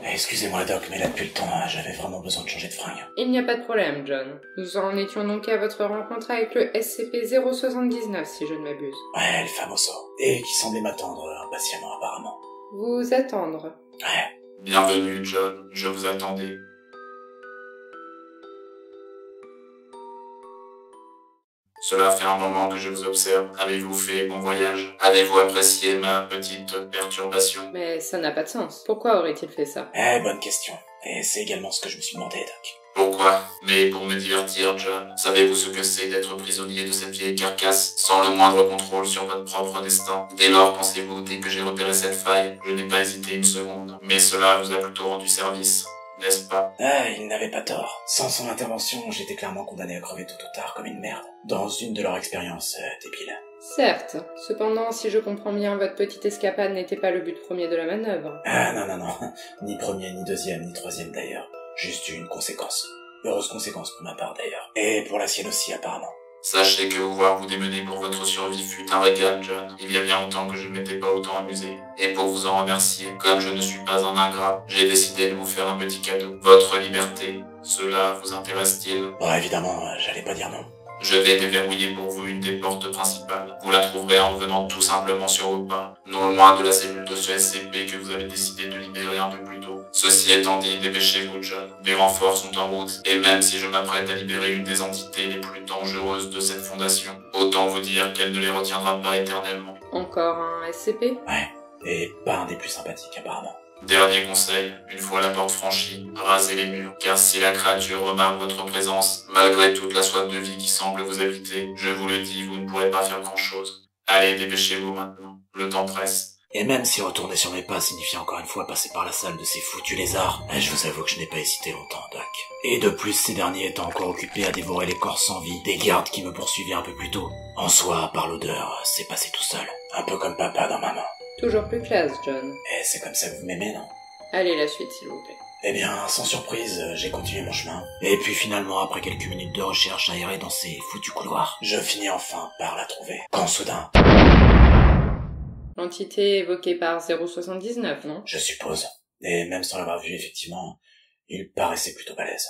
Excusez-moi Doc, mais là depuis le temps, j'avais vraiment besoin de changer de fringue. Il n'y a pas de problème, John. Nous en étions donc à votre rencontre avec le SCP-079, si je ne m'abuse. Ouais, le famoso. Et qui semblait m'attendre impatiemment apparemment. Vous attendre. Ouais. Bienvenue, John. Je vous attendais. Cela fait un moment que je vous observe. Avez-vous fait bon voyage? Avez-vous apprécié ma petite perturbation? Mais ça n'a pas de sens. Pourquoi aurait-il fait ça? Bonne question. Et c'est également ce que je me suis demandé, Doc. Pourquoi? Mais pour me divertir, John. Savez-vous ce que c'est d'être prisonnier de cette vieille carcasse, sans le moindre contrôle sur votre propre destin? Dès lors, pensez-vous, dès que j'ai repéré cette faille, je n'ai pas hésité une seconde. Mais cela vous a plutôt rendu service, n'est-ce pas? Il n'avait pas tort. Sans son intervention, j'étais clairement condamné à crever tôt ou tard comme une merde. Dans une de leurs expériences débiles. Certes. Cependant, si je comprends bien, votre petite escapade n'était pas le but premier de la manœuvre. Non. Ni premier, ni deuxième, ni troisième d'ailleurs. Juste une conséquence. Heureuse conséquence pour ma part d'ailleurs. Et pour la sienne aussi apparemment. Sachez que vous voir vous démener pour votre survie fut un régal, John. Il y a bien longtemps que je ne m'étais pas autant amusé. Et pour vous en remercier, comme je ne suis pas un ingrat, j'ai décidé de vous faire un petit cadeau. Votre liberté. Cela vous intéresse-t-il? Bon, évidemment, j'allais pas dire non. Je vais déverrouiller pour vous une des portes principales. Vous la trouverez en revenant tout simplement sur vos pas, non loin de la cellule de ce SCP que vous avez décidé de libérer un peu plus tôt. Ceci étant dit, dépêchez-vous, John. Des renforts sont en route, et même si je m'apprête à libérer une des entités les plus dangereuses de cette fondation, autant vous dire qu'elle ne les retiendra pas éternellement. Encore un SCP? Ouais, et pas un des plus sympathiques apparemment. Dernier conseil, une fois la porte franchie, rasez les murs, car si la créature remarque votre présence, malgré toute la soif de vie qui semble vous habiter, je vous le dis, vous ne pourrez pas faire grand-chose. Allez, dépêchez-vous maintenant, le temps presse. Et même si retourner sur mes pas signifie encore une fois passer par la salle de ces foutus lézards, je vous avoue que je n'ai pas hésité longtemps, Doc. Et de plus, ces derniers étant encore occupés à dévorer les corps sans vie des gardes qui me poursuivaient un peu plus tôt. En soi, par l'odeur, c'est passé tout seul. Un peu comme papa dans maman. Toujours plus classe, John. Et c'est comme ça que vous m'aimez, non? Allez, la suite, s'il vous plaît. Eh bien, sans surprise, j'ai continué mon chemin. Et puis finalement, après quelques minutes de recherche aérée dans ces foutus couloirs, je finis enfin par la trouver. Quand soudain... L'entité évoquée par 079, non? Je suppose. Et même sans l'avoir vu, effectivement, il paraissait plutôt balèze.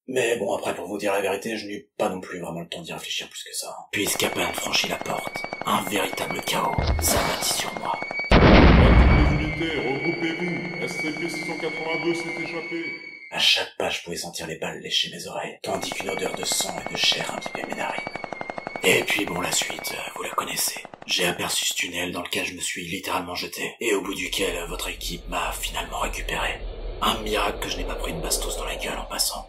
Mais bon, après, pour vous dire la vérité, je n'eus pas non plus vraiment le temps d'y réfléchir plus que ça. Puisqu'à peine franchi la porte, un véritable chaos s'abattit sur moi. À toutes les unités, regroupez-vous. SCP-682 s'est échappé. À chaque pas, je pouvais sentir les balles lécher mes oreilles, tandis qu'une odeur de sang et de chair imbibait mes narines. Et puis bon, la suite, vous la connaissez. J'ai aperçu ce tunnel dans lequel je me suis littéralement jeté, et au bout duquel votre équipe m'a finalement récupéré. Un miracle que je n'ai pas pris une bastos dans la gueule en passant.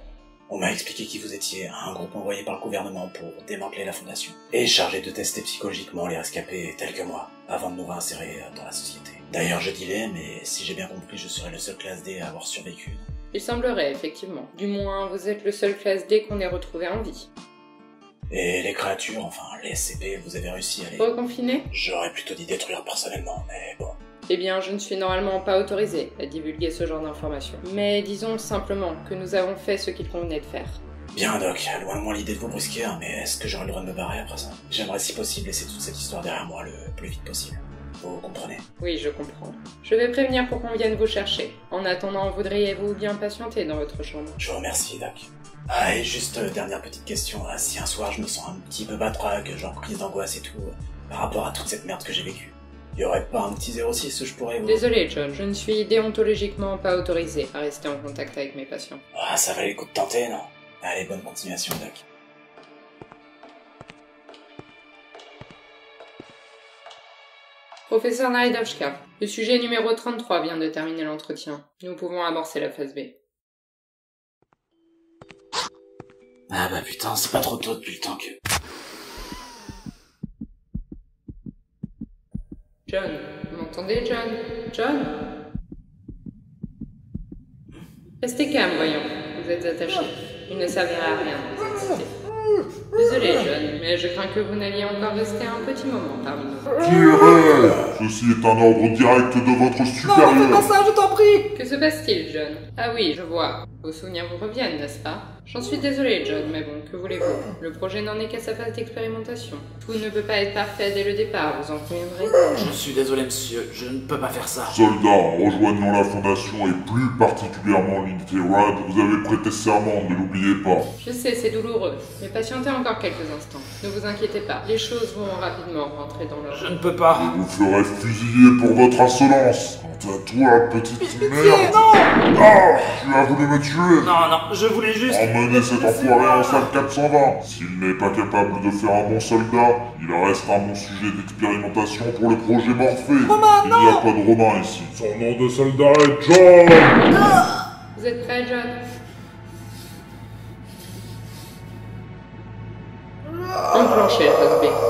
On m'a expliqué qui vous étiez, un groupe envoyé par le gouvernement pour démanteler la fondation, et chargé de tester psychologiquement les rescapés tels que moi, avant de nous réinsérer dans la société. D'ailleurs, je dis les, mais si j'ai bien compris, je serai le seul classe D à avoir survécu. Il semblerait, effectivement. Du moins, vous êtes le seul classe D qu'on ait retrouvé en vie. Et les créatures, enfin les SCP, vous avez réussi à les... Reconfiné? J'aurais plutôt dit détruire personnellement, mais bon. Eh bien, je ne suis normalement pas autorisée à divulguer ce genre d'informations. Mais disons simplement que nous avons fait ce qu'il convenait de faire. Bien Doc, loin de moi l'idée de vous brusquer, mais est-ce que j'aurai le droit de me barrer après ça? J'aimerais si possible laisser toute cette histoire derrière moi le plus vite possible. Vous comprenez? Oui, je comprends. Je vais prévenir pour qu'on vienne vous chercher. En attendant, voudriez-vous bien patienter dans votre chambre? Je vous remercie, Doc. Ah, et juste, dernière petite question, si un soir je me sens un petit peu batraque, genre crise d'angoisse et tout, par rapport à toute cette merde que j'ai vécue, y aurait pas un petit 06 où je pourrais vous... Désolé, John, je ne suis déontologiquement pas autorisée à rester en contact avec mes patients. Ah, ça valait le coup de tenter, non? Allez, bonne continuation, Doc. Professeur Naredovska, le sujet numéro 33 vient de terminer l'entretien. Nous pouvons amorcer la phase B. Ah bah putain, c'est pas trop tôt depuis le temps que... John, vous m'entendez, John? John? Restez calme, voyons. Vous êtes attaché. Il ne servira à rien de vous exciter. Désolé, John, mais je crains que vous n'alliez encore rester un petit moment parmi nous. Tirez! Ceci est un ordre direct de votre supérieur. Non, fais pas ça, je t'en prie! Que se passe-t-il, John? Ah oui, je vois. Vos souvenirs vous reviennent, n'est-ce pas? J'en suis désolé, John, mais bon, que voulez-vous? Le projet n'en est qu'à sa phase d'expérimentation. Tout ne peut pas être parfait dès le départ, vous en conviendrez? Je suis désolé, monsieur, je ne peux pas faire ça. Soldats, rejoignant la Fondation et plus particulièrement l'unité RAD, vous avez prêté serment, ne l'oubliez pas. Je sais, c'est douloureux, mais patientez encore quelques instants. Ne vous inquiétez pas, les choses vont rapidement rentrer dans l'ordre. Je ne peux pas. Je vous ferai fusiller pour votre insolence. Quant à toi, petite merde... Ah, tu as voulu me tuer. Non, non, je voulais juste... Emmenez cet enfoiré en salle 420. S'il n'est pas capable de faire un bon soldat, il reste un bon sujet d'expérimentation pour le projet Morphée. Il n'y a pas de Romain ici. Son nom de soldat est John. Vous êtes prêts, John? Enclenchez le poste B.